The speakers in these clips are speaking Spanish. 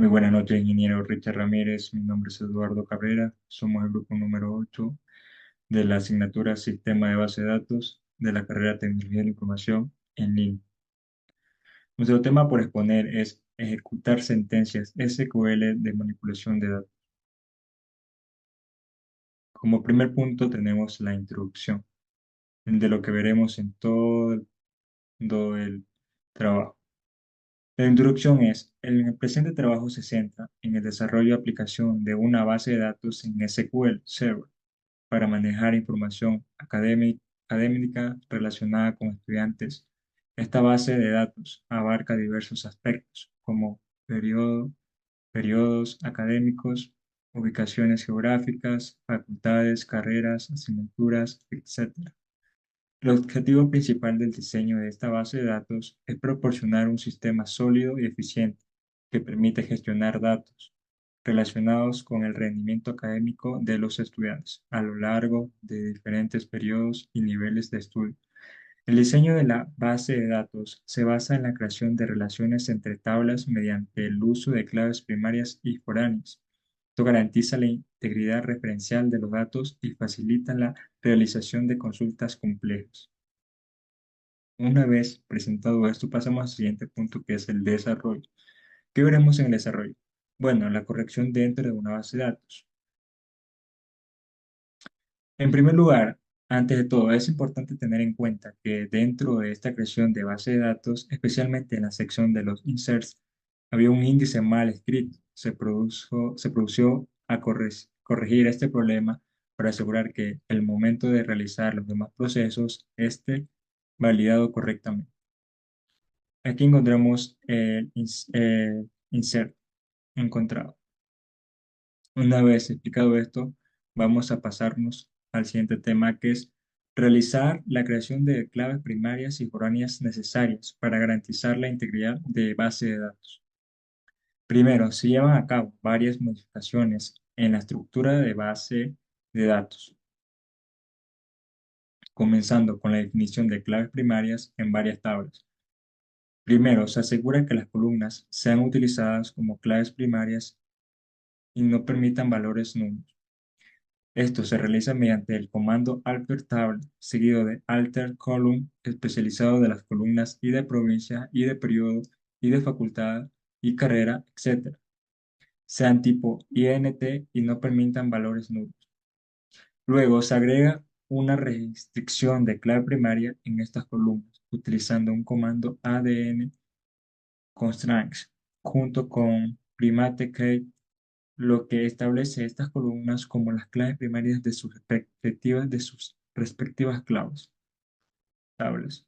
Muy buenas noches, ingeniero Richard Ramírez. Mi nombre es Eduardo Cabrera. Somos el grupo número 8 de la asignatura Sistema de Base de Datos de la carrera Tecnología de la Información en línea. Nuestro tema por exponer es ejecutar sentencias SQL de manipulación de datos. Como primer punto tenemos la introducción, de lo que veremos en todo el trabajo. La introducción es, el presente trabajo se centra en el desarrollo y aplicación de una base de datos en SQL Server para manejar información académica relacionada con estudiantes. Esta base de datos abarca diversos aspectos como periodos académicos, ubicaciones geográficas, facultades, carreras, asignaturas, etc. El objetivo principal del diseño de esta base de datos es proporcionar un sistema sólido y eficiente que permite gestionar datos relacionados con el rendimiento académico de los estudiantes a lo largo de diferentes periodos y niveles de estudio. El diseño de la base de datos se basa en la creación de relaciones entre tablas mediante el uso de claves primarias y foráneas. Esto garantiza la integridad referencial de los datos y facilita la realización de consultas complejas. Una vez presentado esto, pasamos al siguiente punto, que es el desarrollo. ¿Qué veremos en el desarrollo? Bueno, la corrección dentro de una base de datos. En primer lugar, antes de todo, es importante tener en cuenta que dentro de esta creación de base de datos, especialmente en la sección de los inserts, había un índice mal escrito. Se produjo a corregir este problema para asegurar que el momento de realizar los demás procesos esté validado correctamente. Aquí encontramos el insert encontrado. Una vez explicado esto, vamos a pasarnos al siguiente tema, que es realizar la creación de claves primarias y foráneas necesarias para garantizar la integridad de base de datos. Primero, se llevan a cabo varias modificaciones en la estructura de base de datos, comenzando con la definición de claves primarias en varias tablas. Primero, se asegura que las columnas sean utilizadas como claves primarias y no permitan valores nulos. Esto se realiza mediante el comando alter table, seguido de alter column, especializado de las columnas y de provincia y de periodo y de facultad y carrera, etc. Sean tipo INT y no permitan valores nulos. Luego se agrega una restricción de clave primaria en estas columnas, utilizando un comando ADN constraints junto con primate key, lo que establece estas columnas como las claves primarias de sus respectivas tablas.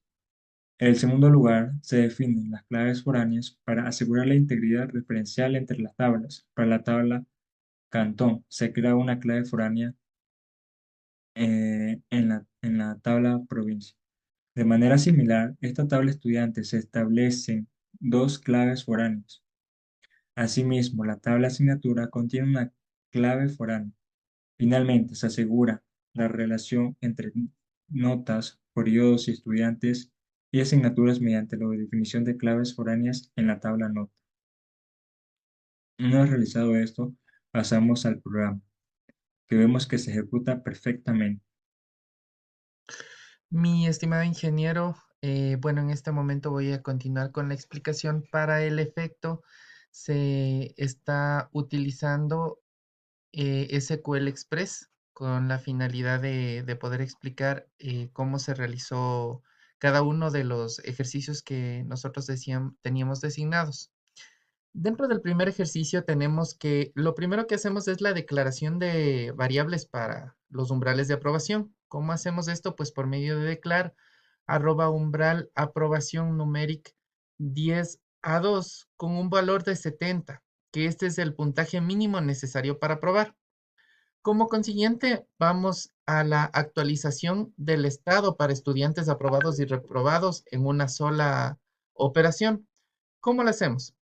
En el segundo lugar, se definen las claves foráneas para asegurar la integridad referencial entre las tablas. Para la tabla cantón, se crea una clave foránea en la tabla provincia. De manera similar, esta tabla estudiante se establecen dos claves foráneas. Asimismo, la tabla asignatura contiene una clave foránea. Finalmente, se asegura la relación entre notas, periodos y estudiantes y asignaturas mediante la definición de claves foráneas en la tabla nota. Una vez realizado esto, pasamos al programa, que vemos que se ejecuta perfectamente. Mi estimado ingeniero, bueno, en este momento voy a continuar con la explicación. Para el efecto, se está utilizando SQL Express con la finalidad de poder explicar cómo se realizó cada uno de los ejercicios que nosotros teníamos designados. Dentro del primer ejercicio tenemos que, lo primero que hacemos es la declaración de variables para los umbrales de aprobación. ¿Cómo hacemos esto? Pues por medio de declarar umbral aprobación numéric 10 a 2 con un valor de 70, que este es el puntaje mínimo necesario para aprobar. Como consiguiente, vamos a la actualización del estado para estudiantes aprobados y reprobados en una sola operación. ¿Cómo lo hacemos?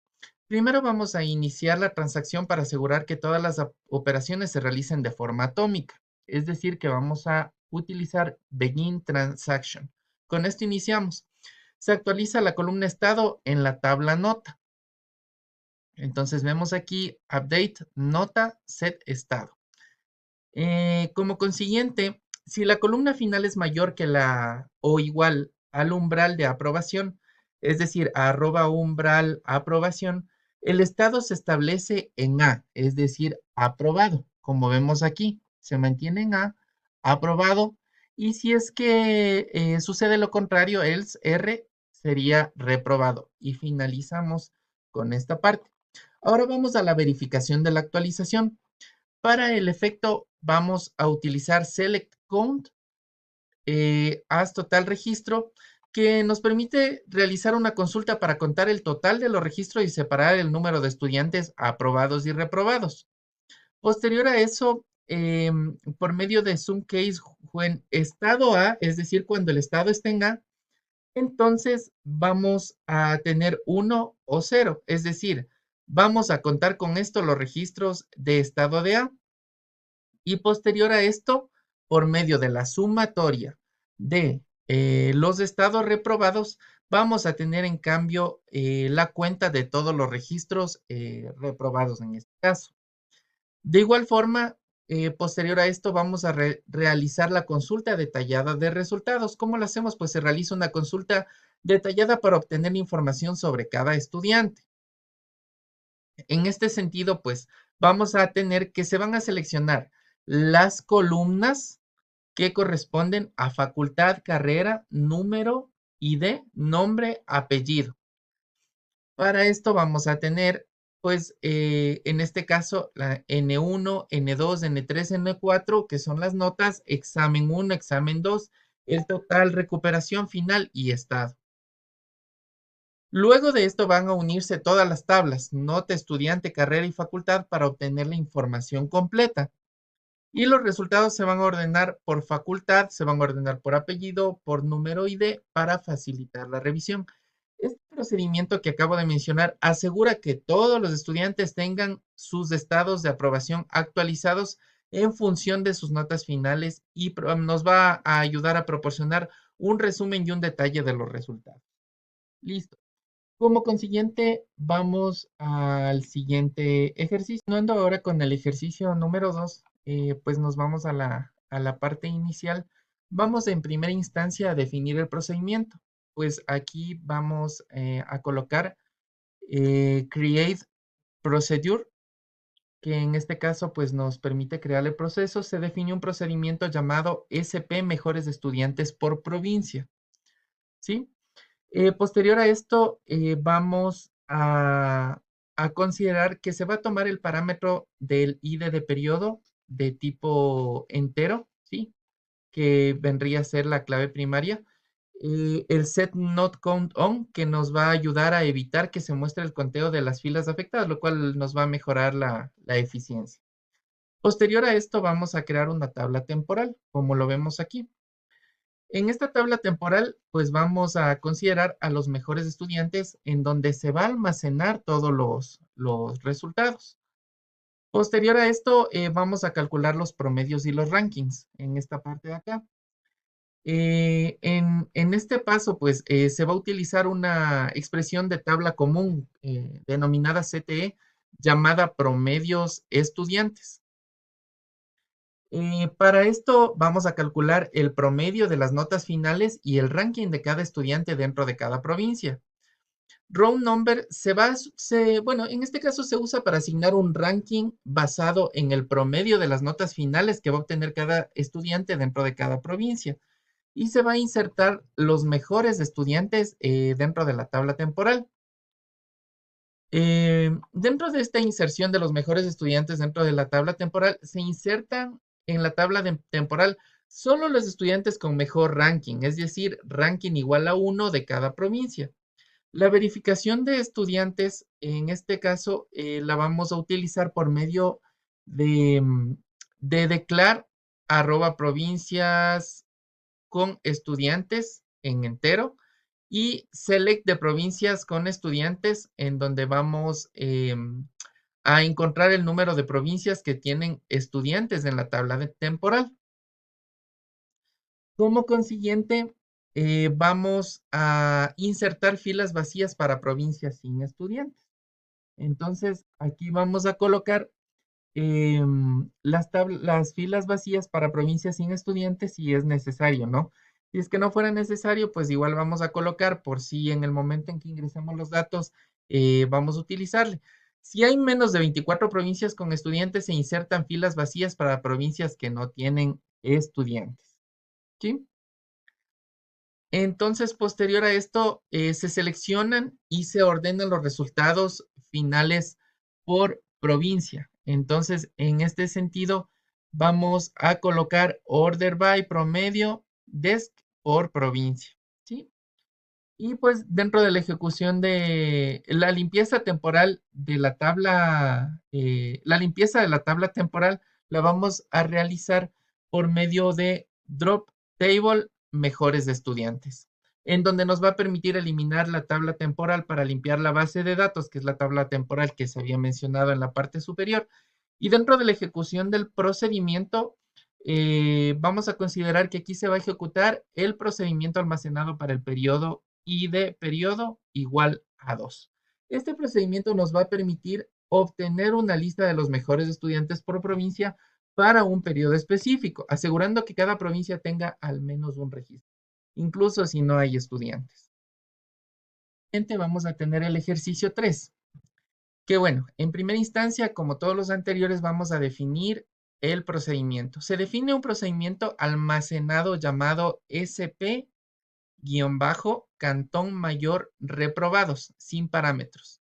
Primero vamos a iniciar la transacción para asegurar que todas las operaciones se realicen de forma atómica, es decir, que vamos a utilizar begin transaction. Con esto iniciamos. Se actualiza la columna estado en la tabla nota. Entonces vemos aquí update, nota, set estado. Como consiguiente, si la columna final es mayor que la o igual al umbral de aprobación, es decir, arroba umbral aprobación, el estado se establece en A, es decir, aprobado. Como vemos aquí, se mantiene en A, aprobado. Y si es que sucede lo contrario, else R sería reprobado. Y finalizamos con esta parte. Ahora vamos a la verificación de la actualización. Para el efecto vamos a utilizar select count as total registro, que nos permite realizar una consulta para contar el total de los registros y separar el número de estudiantes aprobados y reprobados. Posterior a eso, por medio de Zoom Case, when estado A, es decir, cuando el estado esté en A, entonces vamos a tener 1 o 0, es decir, vamos a contar con esto los registros de estado de A. Y posterior a esto, por medio de la sumatoria de los estados reprobados, vamos a tener en cambio la cuenta de todos los registros reprobados en este caso. De igual forma, posterior a esto, vamos a realizar la consulta detallada de resultados. ¿Cómo lo hacemos? Pues se realiza una consulta detallada para obtener información sobre cada estudiante. En este sentido, pues vamos a tener que se van a seleccionar las columnas que corresponden a facultad, carrera, número, ID, nombre, apellido. Para esto vamos a tener, pues, en este caso, la N1, N2, N3, N4, que son las notas, examen 1, examen 2, el total, recuperación final y estado. Luego de esto van a unirse todas las tablas, nota, estudiante, carrera y facultad para obtener la información completa. Y los resultados se van a ordenar por facultad, se van a ordenar por apellido, por número ID para facilitar la revisión. Este procedimiento que acabo de mencionar asegura que todos los estudiantes tengan sus estados de aprobación actualizados en función de sus notas finales y nos va a ayudar a proporcionar un resumen y un detalle de los resultados. Listo. Como consiguiente, vamos al siguiente ejercicio. Continuando ahora con el ejercicio número 2, pues nos vamos a la parte inicial. Vamos en primera instancia a definir el procedimiento. Pues aquí vamos a colocar create procedure, que en este caso pues nos permite crear el proceso. Se define un procedimiento llamado SP Mejores Estudiantes por Provincia, ¿sí? Posterior a esto, vamos a considerar que se va a tomar el parámetro del ID de periodo de tipo entero, ¿sí? Que vendría a ser la clave primaria. El set not count on, que nos va a ayudar a evitar que se muestre el conteo de las filas afectadas, lo cual nos va a mejorar la eficiencia. Posterior a esto, vamos a crear una tabla temporal, como lo vemos aquí. En esta tabla temporal, pues vamos a considerar a los mejores estudiantes en donde se va a almacenar todos los resultados. Posterior a esto, vamos a calcular los promedios y los rankings en esta parte de acá. En este paso, pues se va a utilizar una expresión de tabla común denominada CTE llamada promedios estudiantes. Para esto vamos a calcular el promedio de las notas finales y el ranking de cada estudiante dentro de cada provincia. Round number bueno, en este caso se usa para asignar un ranking basado en el promedio de las notas finales que va a obtener cada estudiante dentro de cada provincia. Y se va a insertar los mejores estudiantes dentro de la tabla temporal. Dentro de esta inserción de los mejores estudiantes dentro de la tabla temporal, se insertan en la tabla temporal solo los estudiantes con mejor ranking, es decir, ranking igual a 1 de cada provincia. La verificación de estudiantes, en este caso, la vamos a utilizar por medio de declar arroba provincias con estudiantes en entero y select de provincias con estudiantes en donde vamos a encontrar el número de provincias que tienen estudiantes en la tabla temporal. Como consiguiente, vamos a insertar filas vacías para provincias sin estudiantes. Entonces, aquí vamos a colocar las filas vacías para provincias sin estudiantes si es necesario, ¿no? Si es que no fuera necesario, pues igual vamos a colocar por si en el momento en que ingresemos los datos vamos a utilizarle. Si hay menos de 24 provincias con estudiantes, se insertan filas vacías para provincias que no tienen estudiantes, ¿sí? Entonces, posterior a esto, se seleccionan y se ordenan los resultados finales por provincia. Entonces, en este sentido, vamos a colocar order by promedio desk por provincia, ¿sí? Y pues dentro de la ejecución de la limpieza temporal de la tabla, la limpieza de la tabla temporal la vamos a realizar por medio de drop table mejores de estudiantes, en donde nos va a permitir eliminar la tabla temporal para limpiar la base de datos, que es la tabla temporal que se había mencionado en la parte superior. Y dentro de la ejecución del procedimiento, vamos a considerar que aquí se va a ejecutar el procedimiento almacenado para el periodo y de periodo igual a 2. Este procedimiento nos va a permitir obtener una lista de los mejores estudiantes por provincia para un periodo específico, asegurando que cada provincia tenga al menos un registro, incluso si no hay estudiantes. Vamos a tener el ejercicio 3, que bueno, en primera instancia, como todos los anteriores, vamos a definir el procedimiento. Se define un procedimiento almacenado llamado SP cantón mayor reprobados sin parámetros.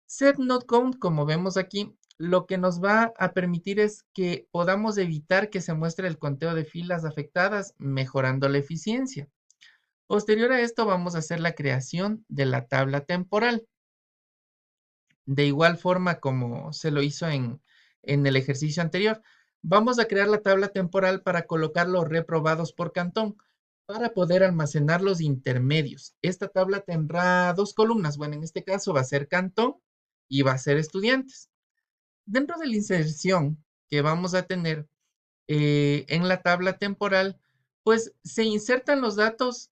Set not count, como vemos aquí, lo que nos va a permitir es que podamos evitar que se muestre el conteo de filas afectadas, mejorando la eficiencia. Posterior a esto, vamos a hacer la creación de la tabla temporal. De igual forma como se lo hizo en el ejercicio anterior, vamos a crear la tabla temporal para colocar los reprobados por cantón para poder almacenar los intermedios. Esta tabla tendrá dos columnas. Bueno, en este caso va a ser cantón y va a ser estudiantes. Dentro de la inserción que vamos a tener en la tabla temporal, pues se insertan los datos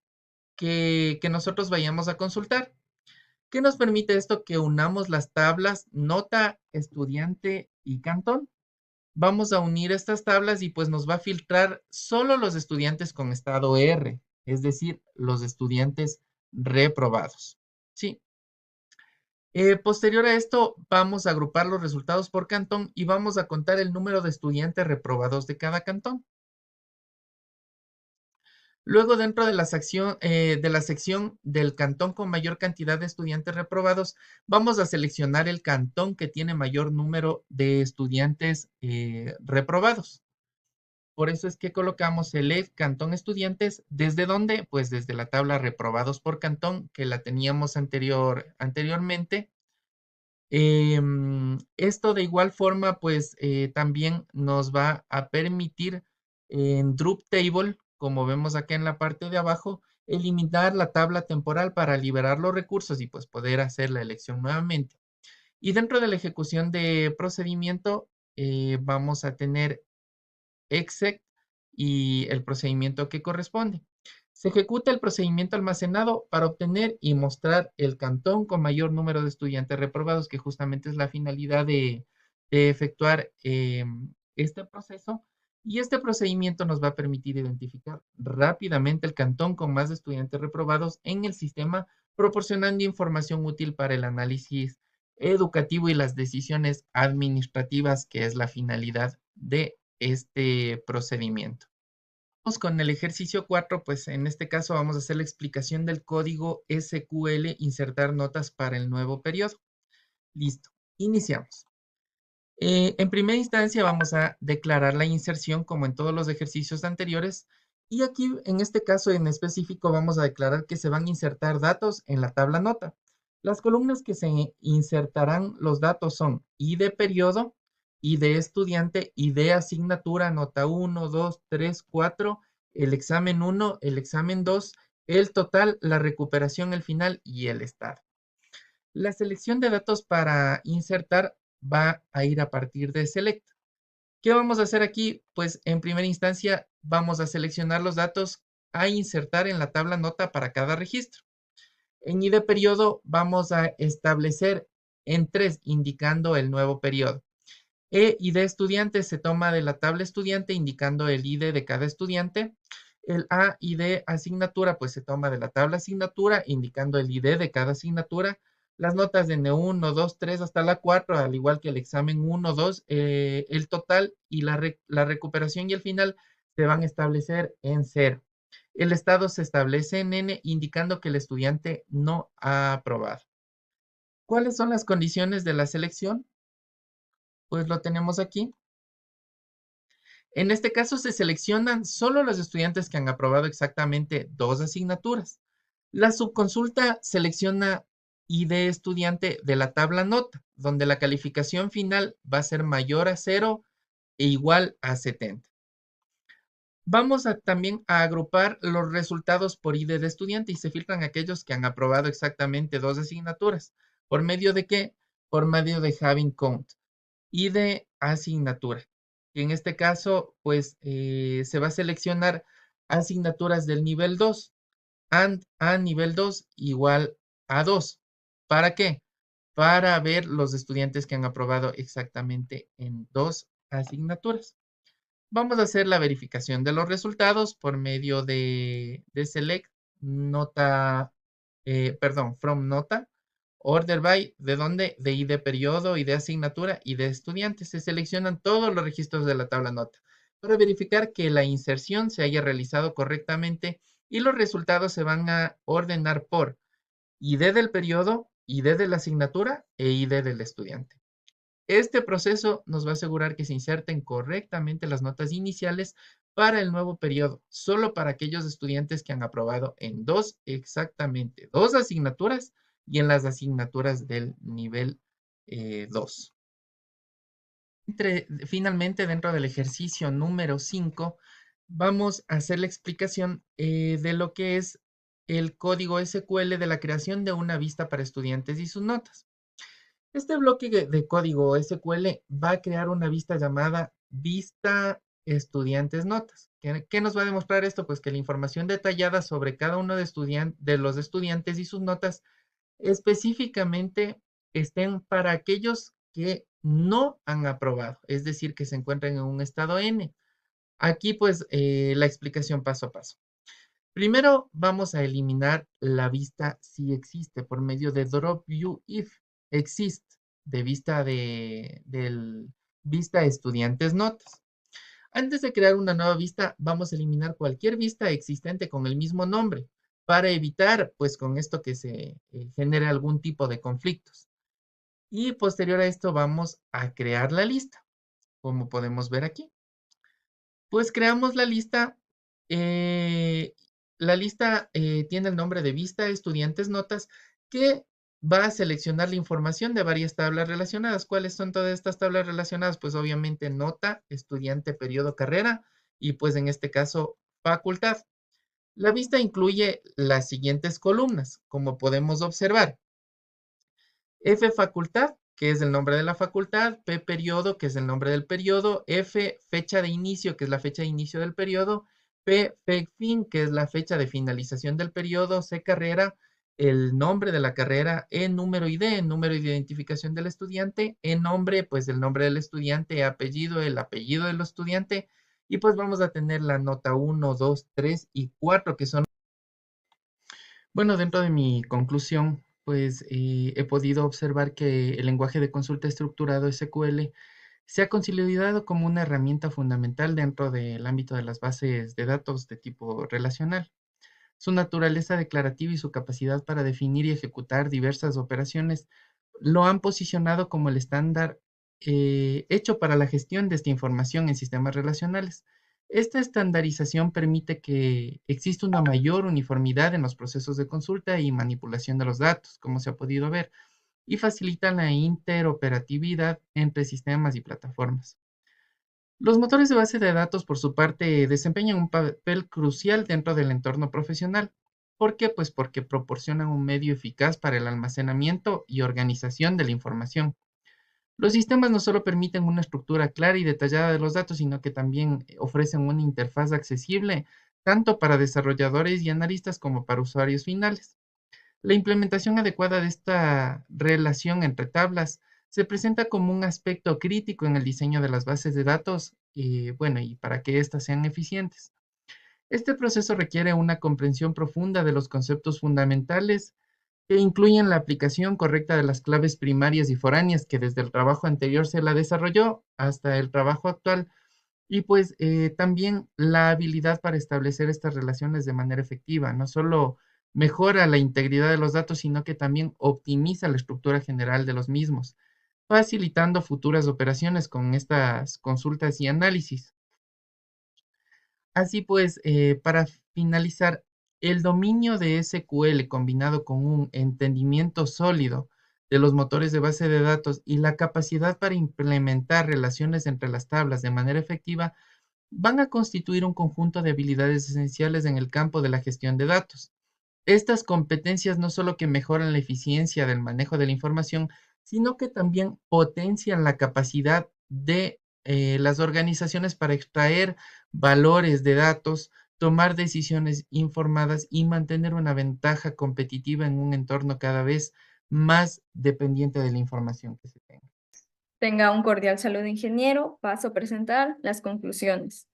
que nosotros vayamos a consultar. ¿Qué nos permite esto? Que unamos las tablas nota, estudiante y cantón. Vamos a unir estas tablas y pues nos va a filtrar solo los estudiantes con estado R, es decir, los estudiantes reprobados. Sí. Posterior a esto, vamos a agrupar los resultados por cantón y vamos a contar el número de estudiantes reprobados de cada cantón. Luego, dentro de la sección del cantón con mayor cantidad de estudiantes reprobados, vamos a seleccionar el cantón que tiene mayor número de estudiantes reprobados. Por eso es que colocamos el cantón estudiantes. ¿Desde dónde? Pues desde la tabla reprobados por cantón, que la teníamos anteriormente. Esto de igual forma, pues también nos va a permitir en Drop Table, como vemos acá en la parte de abajo, eliminar la tabla temporal para liberar los recursos y pues poder hacer la elección nuevamente. Y dentro de la ejecución de procedimiento, vamos a tener exec y el procedimiento que corresponde. Se ejecuta el procedimiento almacenado para obtener y mostrar el cantón con mayor número de estudiantes reprobados, que justamente es la finalidad de efectuar este proceso. Y este procedimiento nos va a permitir identificar rápidamente el cantón con más estudiantes reprobados en el sistema, proporcionando información útil para el análisis educativo y las decisiones administrativas, que es la finalidad de este procedimiento. Vamos con el ejercicio 4, pues en este caso vamos a hacer la explicación del código SQL, insertar notas para el nuevo periodo. Listo, iniciamos. En primera instancia vamos a declarar la inserción como en todos los ejercicios anteriores y aquí en este caso en específico vamos a declarar que se van a insertar datos en la tabla nota. Las columnas que se insertarán los datos son ID periodo, ID estudiante, ID asignatura, nota 1, 2, 3, 4, el examen 1, el examen 2, el total, la recuperación, el final y el estado. La selección de datos para insertar va a ir a partir de Select. ¿Qué vamos a hacer aquí? Pues en primera instancia vamos a seleccionar los datos a insertar en la tabla nota para cada registro. En ID periodo vamos a establecer en 3, indicando el nuevo periodo. ID estudiante se toma de la tabla estudiante indicando el ID de cada estudiante. El ID asignatura pues se toma de la tabla asignatura indicando el ID de cada asignatura. Las notas de N1, 2, 3 hasta la 4, al igual que el examen 1, 2, el total y la recuperación y el final se van a establecer en 0. El estado se establece en N indicando que el estudiante no ha aprobado. ¿Cuáles son las condiciones de la selección? Pues lo tenemos aquí. En este caso se seleccionan solo los estudiantes que han aprobado exactamente 2 asignaturas. La subconsulta selecciona ID estudiante de la tabla nota, donde la calificación final va a ser mayor a 0 e igual a 70. Vamos también a agrupar los resultados por ID de estudiante y se filtran aquellos que han aprobado exactamente 2 asignaturas. ¿Por medio de qué? Por medio de Having Count y de asignatura. Y en este caso, pues se va a seleccionar asignaturas del nivel 2 and a nivel 2 igual a 2. ¿Para qué? Para ver los estudiantes que han aprobado exactamente en 2 asignaturas. Vamos a hacer la verificación de los resultados por medio de select nota, from nota, order by, ¿de dónde? De ID periodo, ID asignatura y de estudiante. Se seleccionan todos los registros de la tabla nota para verificar que la inserción se haya realizado correctamente y los resultados se van a ordenar por ID del periodo, ID de la asignatura e ID del estudiante. Este proceso nos va a asegurar que se inserten correctamente las notas iniciales para el nuevo periodo, solo para aquellos estudiantes que han aprobado en exactamente dos asignaturas y en las asignaturas del nivel 2. Finalmente, dentro del ejercicio número 5, vamos a hacer la explicación de lo que es el código SQL de la creación de una vista para estudiantes y sus notas. Este bloque de código SQL va a crear una vista llamada vista estudiantes notas. ¿Qué nos va a demostrar esto? Pues que la información detallada sobre cada uno de los estudiantes y sus notas específicamente estén para aquellos que no han aprobado, es decir, que se encuentran en un estado N. Aquí pues la explicación paso a paso. Primero vamos a eliminar la vista si existe por medio de drop view if exist de del vista estudiantes notas. Antes de crear una nueva vista, vamos a eliminar cualquier vista existente con el mismo nombre para evitar, pues con esto que se genere algún tipo de conflictos. Y posterior a esto vamos a crear la lista, como podemos ver aquí. Pues creamos la lista. La lista tiene el nombre de vista estudiantes notas que va a seleccionar la información de varias tablas relacionadas. ¿Cuáles son todas estas tablas relacionadas? Pues obviamente nota, estudiante, periodo, carrera y pues en este caso facultad. La vista incluye las siguientes columnas, como podemos observar. F facultad, que es el nombre de la facultad, P periodo, que es el nombre del periodo, F fecha de inicio, que es la fecha de inicio del periodo, P fin, que es la fecha de finalización del periodo, C carrera, el nombre de la carrera, E número ID, el número de identificación del estudiante, E nombre, pues el nombre del estudiante, apellido, el apellido del estudiante, y pues vamos a tener la nota 1, 2, 3 y 4, que son. Bueno, dentro de mi conclusión, pues he podido observar que el lenguaje de consulta estructurado SQL se ha consolidado como una herramienta fundamental dentro del ámbito de las bases de datos de tipo relacional. Su naturaleza declarativa y su capacidad para definir y ejecutar diversas operaciones lo han posicionado como el estándar hecho para la gestión de esta información en sistemas relacionales. Esta estandarización permite que exista una mayor uniformidad en los procesos de consulta y manipulación de los datos, como se ha podido ver, y facilita la interoperatividad entre sistemas y plataformas. Los motores de base de datos, por su parte, desempeñan un papel crucial dentro del entorno profesional. ¿Por qué? Pues porque proporcionan un medio eficaz para el almacenamiento y organización de la información. Los sistemas no solo permiten una estructura clara y detallada de los datos, sino que también ofrecen una interfaz accesible tanto para desarrolladores y analistas como para usuarios finales. La implementación adecuada de esta relación entre tablas se presenta como un aspecto crítico en el diseño de las bases de datos y, bueno, y para que éstas sean eficientes. Este proceso requiere una comprensión profunda de los conceptos fundamentales que incluyen la aplicación correcta de las claves primarias y foráneas que desde el trabajo anterior se la desarrolló hasta el trabajo actual y pues también la habilidad para establecer estas relaciones de manera efectiva. No solo mejora la integridad de los datos, sino que también optimiza la estructura general de los mismos, facilitando futuras operaciones con estas consultas y análisis. Así pues, para finalizar, el dominio de SQL combinado con un entendimiento sólido de los motores de base de datos y la capacidad para implementar relaciones entre las tablas de manera efectiva van a constituir un conjunto de habilidades esenciales en el campo de la gestión de datos. Estas competencias no solo que mejoran la eficiencia del manejo de la información, sino que también potencian la capacidad de las organizaciones para extraer valores de datos, tomar decisiones informadas y mantener una ventaja competitiva en un entorno cada vez más dependiente de la información que se tenga. Tenga un cordial saludo, ingeniero. Paso a presentar las conclusiones.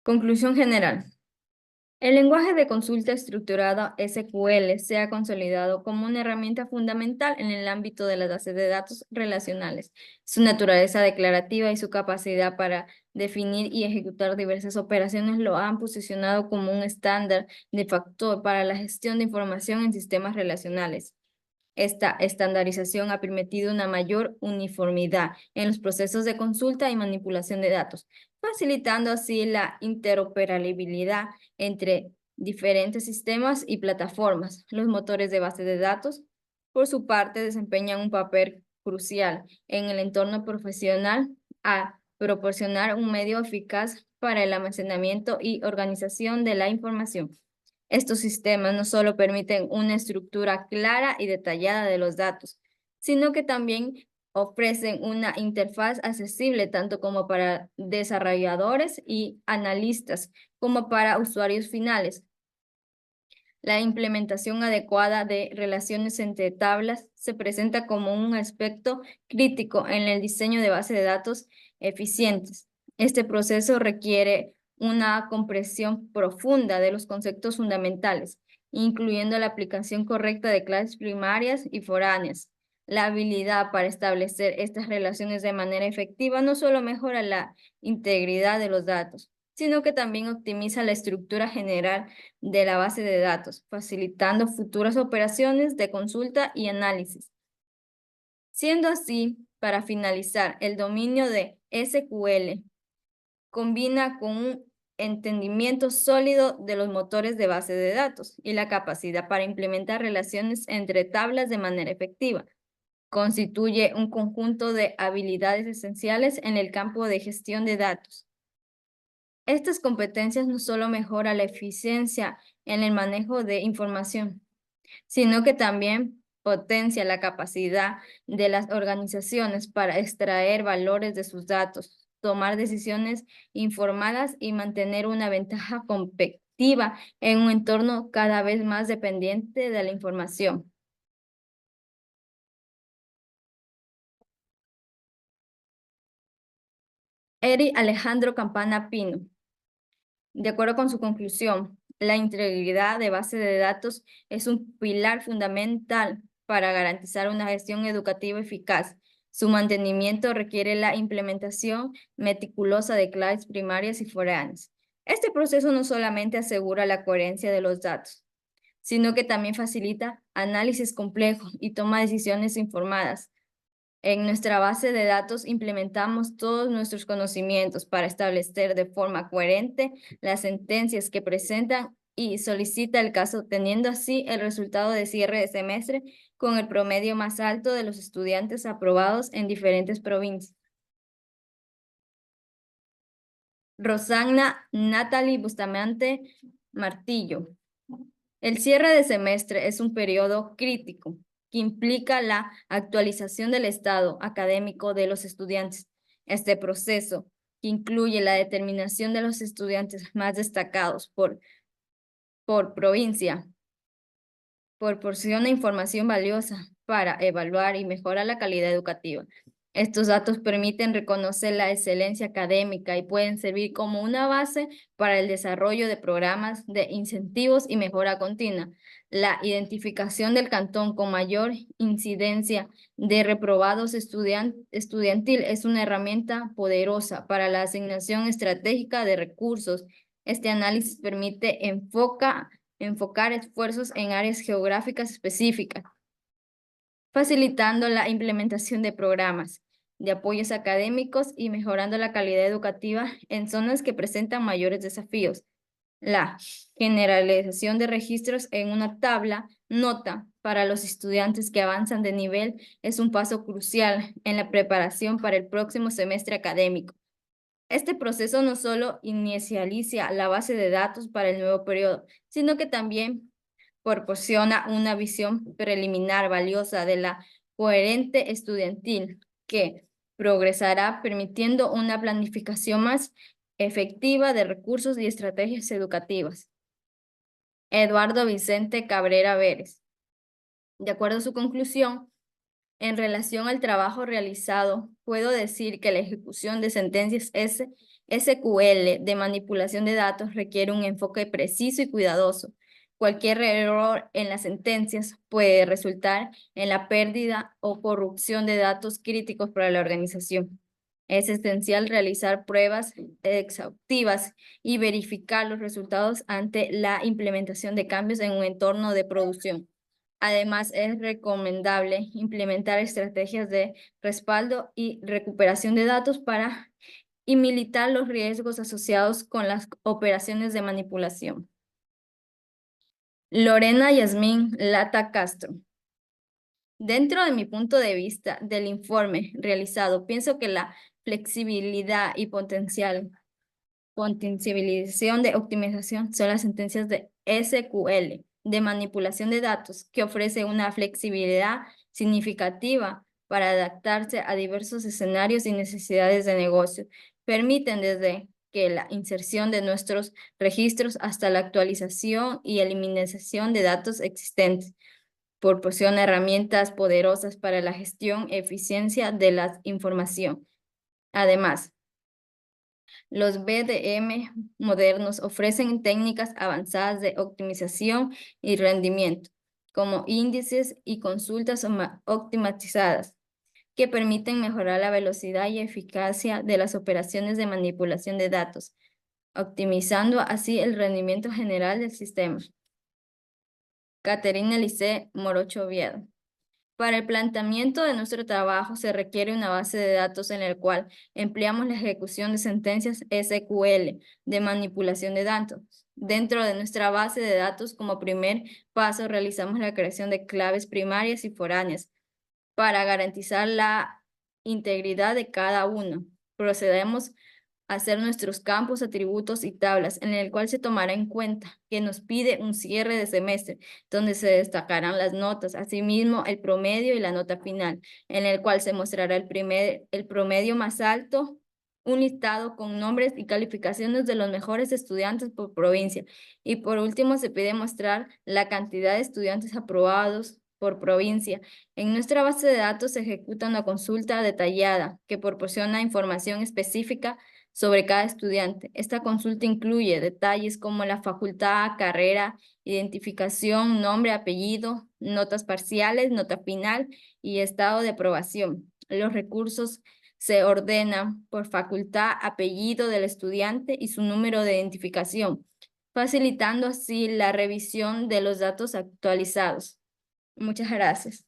Conclusión general. El lenguaje de consulta estructurada SQL se ha consolidado como una herramienta fundamental en el ámbito de las bases de datos relacionales. Su naturaleza declarativa y su capacidad para definir y ejecutar diversas operaciones lo han posicionado como un estándar de factor para la gestión de información en sistemas relacionales. Esta estandarización ha permitido una mayor uniformidad en los procesos de consulta y manipulación de datos, facilitando así la interoperabilidad entre diferentes sistemas y plataformas. Los motores de base de datos, por su parte, desempeñan un papel crucial en el entorno profesional a proporcionar un medio eficaz para el almacenamiento y organización de la información. Estos sistemas no solo permiten una estructura clara y detallada de los datos, sino que también ofrecen una interfaz accesible tanto como para desarrolladores y analistas, como para usuarios finales. La implementación adecuada de relaciones entre tablas se presenta como un aspecto crítico en el diseño de bases de datos eficientes. Este proceso requiere una comprensión profunda de los conceptos fundamentales, incluyendo la aplicación correcta de claves primarias y foráneas. La habilidad para establecer estas relaciones de manera efectiva no solo mejora la integridad de los datos, sino que también optimiza la estructura general de la base de datos, facilitando futuras operaciones de consulta y análisis. Siendo así, para finalizar, el dominio de SQL combina con un entendimiento sólido de los motores de base de datos y la capacidad para implementar relaciones entre tablas de manera efectiva. Constituye un conjunto de habilidades esenciales en el campo de gestión de datos. Estas competencias no solo mejoran la eficiencia en el manejo de información, sino que también potencia la capacidad de las organizaciones para extraer valores de sus datos, tomar decisiones informadas y mantener una ventaja competitiva en un entorno cada vez más dependiente de la información. Eri Alejandro Campana Pino. De acuerdo con su conclusión, la integridad de base de datos es un pilar fundamental para garantizar una gestión educativa eficaz. Su mantenimiento requiere la implementación meticulosa de claves primarias y foráneas. Este proceso no solamente asegura la coherencia de los datos, sino que también facilita análisis complejos y toma de decisiones informadas. En nuestra base de datos implementamos todos nuestros conocimientos para establecer de forma coherente las sentencias que presentan y solicita el caso, teniendo así el resultado de cierre de semestre con el promedio más alto de los estudiantes aprobados en diferentes provincias. Rosagna Natalie Bustamante Martillo. El cierre de semestre es un periodo crítico que implica la actualización del estado académico de los estudiantes. Este proceso, que incluye la determinación de los estudiantes más destacados por por provincia. Proporciona información valiosa para evaluar y mejorar la calidad educativa. Estos datos permiten reconocer la excelencia académica y pueden servir como una base para el desarrollo de programas de incentivos y mejora continua. La identificación del cantón con mayor incidencia de reprobados estudiantil es una herramienta poderosa para la asignación estratégica de recursos. Este análisis permite enfocar esfuerzos en áreas geográficas específicas, facilitando la implementación de programas de apoyos académicos y mejorando la calidad educativa en zonas que presentan mayores desafíos. La generalización de registros en una tabla nota para los estudiantes que avanzan de nivel es un paso crucial en la preparación para el próximo semestre académico. Este proceso no solo inicializa la base de datos para el nuevo periodo, sino que también proporciona una visión preliminar valiosa de la coherente estudiantil que progresará permitiendo una planificación más efectiva de recursos y estrategias educativas. Eduardo Vicente Cabrera Vélez. De acuerdo a su conclusión, en relación al trabajo realizado, puedo decir que la ejecución de sentencias SQL de manipulación de datos requiere un enfoque preciso y cuidadoso. Cualquier error en las sentencias puede resultar en la pérdida o corrupción de datos críticos para la organización. Es esencial realizar pruebas exhaustivas y verificar los resultados ante la implementación de cambios en un entorno de producción. Además, es recomendable implementar estrategias de respaldo y recuperación de datos para minimizar los riesgos asociados con las operaciones de manipulación. Lorena Yasmín Lata Castro. Dentro de mi punto de vista del informe realizado, pienso que la flexibilidad y potencialización de optimización son las sentencias de SQL de manipulación de datos que ofrece una flexibilidad significativa para adaptarse a diversos escenarios y necesidades de negocio. Permiten desde que la inserción de nuestros registros hasta la actualización y eliminación de datos existentes. Proporciona herramientas poderosas para la gestión y eficiencia de la información. Además, los BDM modernos ofrecen técnicas avanzadas de optimización y rendimiento, como índices y consultas optimizadas, que permiten mejorar la velocidad y eficacia de las operaciones de manipulación de datos, optimizando así el rendimiento general del sistema. Caterina Lice Morocho Oviedo. Para el planteamiento de nuestro trabajo se requiere una base de datos en la cual empleamos la ejecución de sentencias SQL de manipulación de datos. Dentro de nuestra base de datos, como primer paso, realizamos la creación de claves primarias y foráneas para garantizar la integridad de cada uno. Procedemos hacer nuestros campos, atributos y tablas, en el cual se tomará en cuenta que nos pide un cierre de semestre, donde se destacarán las notas, asimismo el promedio y la nota final, en el cual se mostrará el promedio más alto, un listado con nombres y calificaciones de los mejores estudiantes por provincia. Y por último, se pide mostrar la cantidad de estudiantes aprobados por provincia. En nuestra base de datos se ejecuta una consulta detallada que proporciona información específica sobre cada estudiante. Esta consulta incluye detalles como la facultad, carrera, identificación, nombre, apellido, notas parciales, nota final y estado de aprobación. Los recursos se ordenan por facultad, apellido del estudiante y su número de identificación, facilitando así la revisión de los datos actualizados. Muchas gracias.